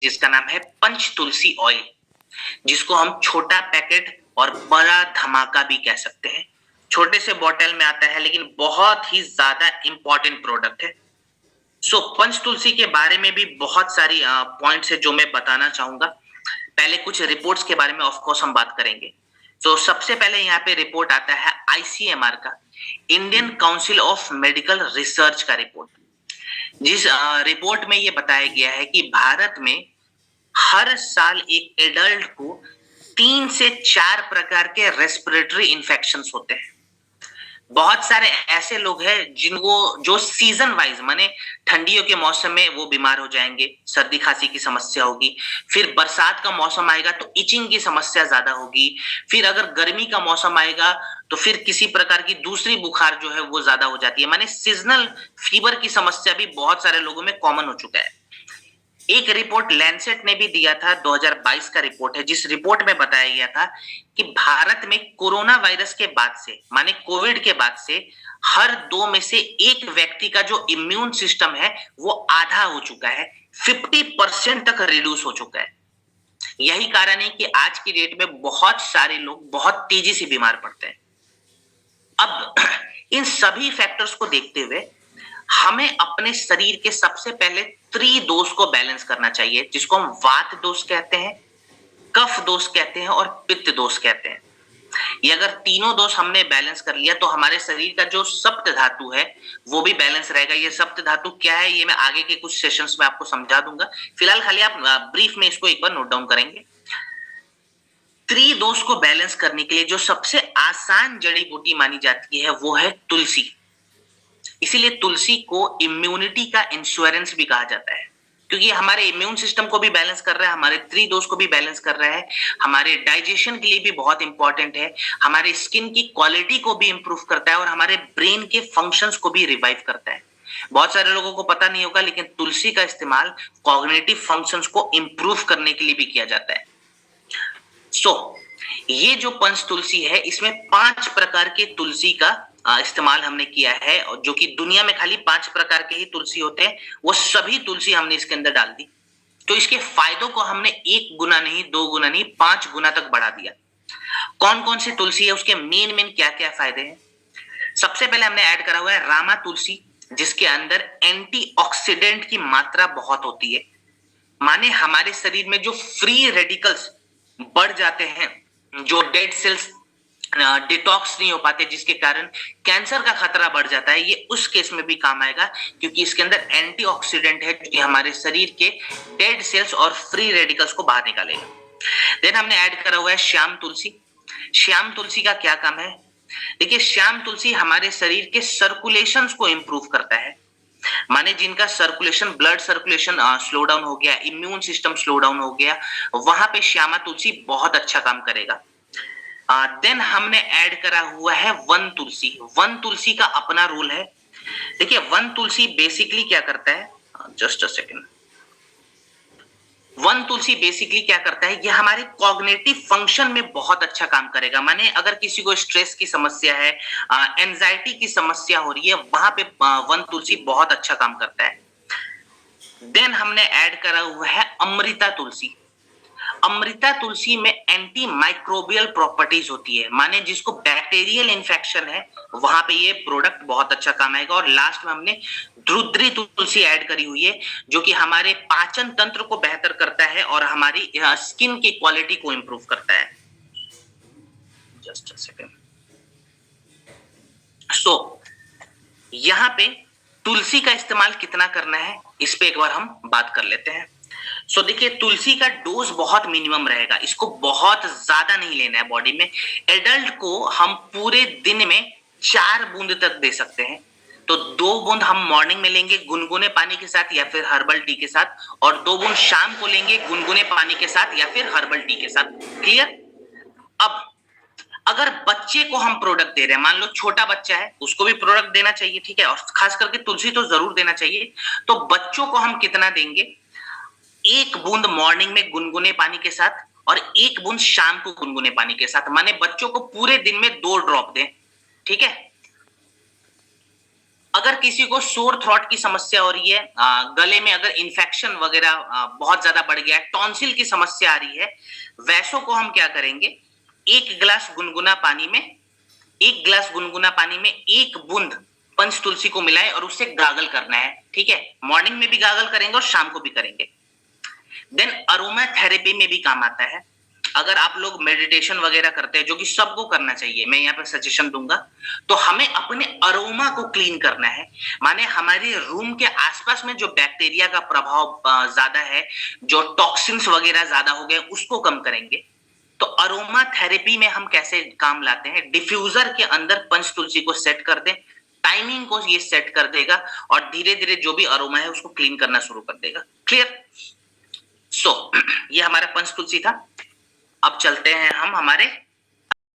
जिसका नाम है पंच तुलसी ऑयल, जिसको हम छोटा पैकेट और बड़ा धमाका भी कह सकते हैं। छोटे से बॉटल में आता है लेकिन बहुत ही ज्यादा इंपॉर्टेंट प्रोडक्ट है। पंच तुलसी के बारे में भी बहुत सारी पॉइंट्स है जो मैं बताना चाहूंगा। पहले कुछ रिपोर्ट्स के बारे में ऑफ कोर्स हम बात करेंगे। सबसे पहले यहाँ पे रिपोर्ट आता है आईसीएमआर का, Indian council of medical research का रिपोर्ट। जिस रिपोर्ट में ये बताया गया है कि भारत में हर साल एक एडल्ट को 3 से 4 प्रकार के रेस्पिरेटरी इन्फेक्शंस होते हैं। बहुत सारे ऐसे लोग हैं जिनको जो सीजन वाइज माने ठंडियों के मौसम में वो बीमार हो जाएंगे, सर्दी खांसी की समस्या होगी। फिर बरसात का मौसम आएगा तो इचिंग की समस्या ज्यादा होगी। फिर अगर गर्मी का मौसम आएगा तो फिर किसी प्रकार की दूसरी बुखार जो है वो ज्यादा हो जाती है। माने सीजनल फीवर की समस्या भी बहुत सारे लोगों में कॉमन हो चुका है। एक रिपोर्ट लैंसेट ने भी दिया था, 2022 का रिपोर्ट है, जिस रिपोर्ट में बताया गया था कि भारत में कोरोना वायरस के बाद से माने कोविड के बाद से हर 2 में से 1 व्यक्ति का जो इम्यून सिस्टम है वो आधा हो चुका है, 50% तक रिड्यूस हो चुका है। यही कारण है कि आज की डेट में बहुत सारे लोग बहुत तेजी से बीमार पड़ते हैं। अब इन सभी फैक्टर्स को देखते हुए हमें अपने शरीर के सबसे पहले त्रिदोष को बैलेंस करना चाहिए, जिसको हम वात दोष कहते हैं, कफ दोष कहते हैं और पित्त दोष कहते हैं। ये अगर तीनों दोष हमने बैलेंस कर लिया तो हमारे शरीर का जो सप्त धातु है वो भी बैलेंस रहेगा। ये सप्त धातु क्या है ये मैं आगे के कुछ सेशंस में आपको समझा दूंगा। फिलहाल खाली आप ब्रीफ में इसको एक बार नोट डाउन करेंगे। त्रिदोष को बैलेंस करने के लिए जो सबसे आसान जड़ी बूटी मानी जाती है वो है तुलसी। इसीलिए तुलसी को इम्यूनिटी का इंश्योरेंस भी कहा जाता है, क्योंकि हमारे इम्यून सिस्टम को भी बैलेंस कर रहा है, हमारे त्रिदोष को भी बैलेंस कर रहा है, हमारे डाइजेशन के लिए भी बहुत इंपॉर्टेंट है, हमारे स्किन की क्वालिटी को भी इंप्रूव करता है और हमारे ब्रेन के फंक्शंस को भी रिवाइव करता है। बहुत सारे लोगों को पता नहीं होगा लेकिन तुलसी का इस्तेमाल कॉग्निटिव फंक्शंस को इंप्रूव करने के लिए भी किया जाता है। ये जो पंच तुलसी है इसमें 5 प्रकार के तुलसी का इस्तेमाल हमने किया है, और जो कि दुनिया में खाली 5 प्रकार के ही तुलसी होते हैं, वो सभी तुलसी हमने इसके अंदर डाल दी। तो इसके फायदों को हमने 1 गुना नहीं, 2 गुना नहीं, 5 गुना तक बढ़ा दिया। कौन कौन सी तुलसी है, उसके मेन क्या क्या फायदे हैं। सबसे पहले हमने ऐड करा हुआ है रामा तुलसी, जिसके अंदर एंटीऑक्सीडेंट की मात्रा बहुत होती है। माने हमारे शरीर में जो फ्री रेडिकल्स बढ़ जाते हैं, जो डेड सेल्स डिटॉक्स नहीं हो पाते, जिसके कारण कैंसर का खतरा बढ़ जाता है, ये उस केस में भी काम आएगा, क्योंकि इसके अंदर एंटीऑक्सीडेंट है जो हमारे शरीर के डेड सेल्स और फ्री रेडिकल्स को बाहर निकालेगा। देन हमने ऐड करा हुआ है श्याम तुलसी। श्याम तुलसी का क्या काम है? देखिए, श्याम तुलसी हमारे शरीर के सर्कुलेशन को इंप्रूव करता है। माने जिनका circulation, blood circulation slow down हो गया, इम्यून सिस्टम स्लो डाउन हो गया, वहां पे श्यामा तुलसी बहुत अच्छा काम करेगा। देन हमने ऐड करा हुआ है वन तुलसी। वन तुलसी का अपना रूल है। देखिए, वन तुलसी बेसिकली क्या करता है, just a second. One Tulsi basically क्या करता है, ये हमारे कॉग्निटिव फंक्शन में बहुत अच्छा काम करेगा। माने अगर किसी को स्ट्रेस की समस्या है, एंजाइटी की समस्या हो रही है, वहां पे वन तुलसी बहुत अच्छा काम करता है। देन हमने ऐड करा हुआ है अमृता तुलसी। अमृता तुलसी में एंटी माइक्रोबियल प्रॉपर्टीज होती है, माने जिसको बैक्टीरियल इन्फेक्शन है वहां पे ये प्रोडक्ट बहुत अच्छा काम आएगा। और लास्ट में हमने ध्रुद्री तुलसी ऐड करी हुई है, जो कि हमारे पाचन तंत्र को बेहतर करता है और हमारी स्किन की क्वालिटी को इंप्रूव करता है। Just a second. यहाँ पे तुलसी का इस्तेमाल कितना करना है इस पे एक बार हम बात कर लेते हैं। देखिए, तुलसी का डोज बहुत मिनिमम रहेगा, इसको बहुत ज्यादा नहीं लेना है बॉडी में। एडल्ट को हम पूरे दिन में 4 बूंद तक दे सकते हैं। तो 2 बूंद हम मॉर्निंग में लेंगे गुनगुने पानी के साथ या फिर हर्बल टी के साथ, और 2 बूंद शाम को लेंगे गुनगुने पानी के साथ या फिर हर्बल टी के साथ। क्लियर? अब अगर बच्चे को हम प्रोडक्ट दे रहे हैं, मान लो छोटा बच्चा है, उसको भी प्रोडक्ट देना चाहिए, ठीक है, और खास करके तुलसी तो जरूर देना चाहिए। तो बच्चों को हम कितना देंगे? 1 बूंद मॉर्निंग में गुनगुने पानी के साथ और 1 बूंद शाम को गुनगुने पानी के साथ। माने बच्चों को पूरे दिन में 2 ड्रॉप दें, ठीक है। अगर किसी को सोर थ्रोट की समस्या हो रही है, गले में अगर इन्फेक्शन वगैरह बहुत ज्यादा बढ़ गया है, टॉन्सिल की समस्या आ रही है, वैसों को हम क्या करेंगे, एक गिलास गुनगुना पानी में, एक गिलास गुनगुना पानी में एक बूंद पंच तुलसी को मिलाएं और उससे गागल करना है। ठीक है, मॉर्निंग में भी गागल करेंगे और शाम को भी करेंगे। देन अरोमा थेरेपी में भी काम आता है। अगर आप लोग मेडिटेशन वगैरह करते हैं, जो कि सबको करना चाहिए, मैं यहाँ पे सजेशन दूंगा, तो हमें अपने अरोमा को क्लीन करना है। माने हमारे रूम के आसपास में जो बैक्टीरिया का प्रभाव ज्यादा है, जो टॉक्सिन्स वगैरह ज्यादा हो गए, उसको कम करेंगे। तो अरोमा थेरेपी में हम कैसे काम लाते हैं, डिफ्यूजर के अंदर पंच तुलसी को सेट कर दें, टाइमिंग को ये सेट कर देगा और धीरे धीरे जो भी अरोमा है उसको क्लीन करना शुरू कर देगा। क्लियर? सो ये हमारा पंच तुलसी था। अब चलते हैं हम हमारे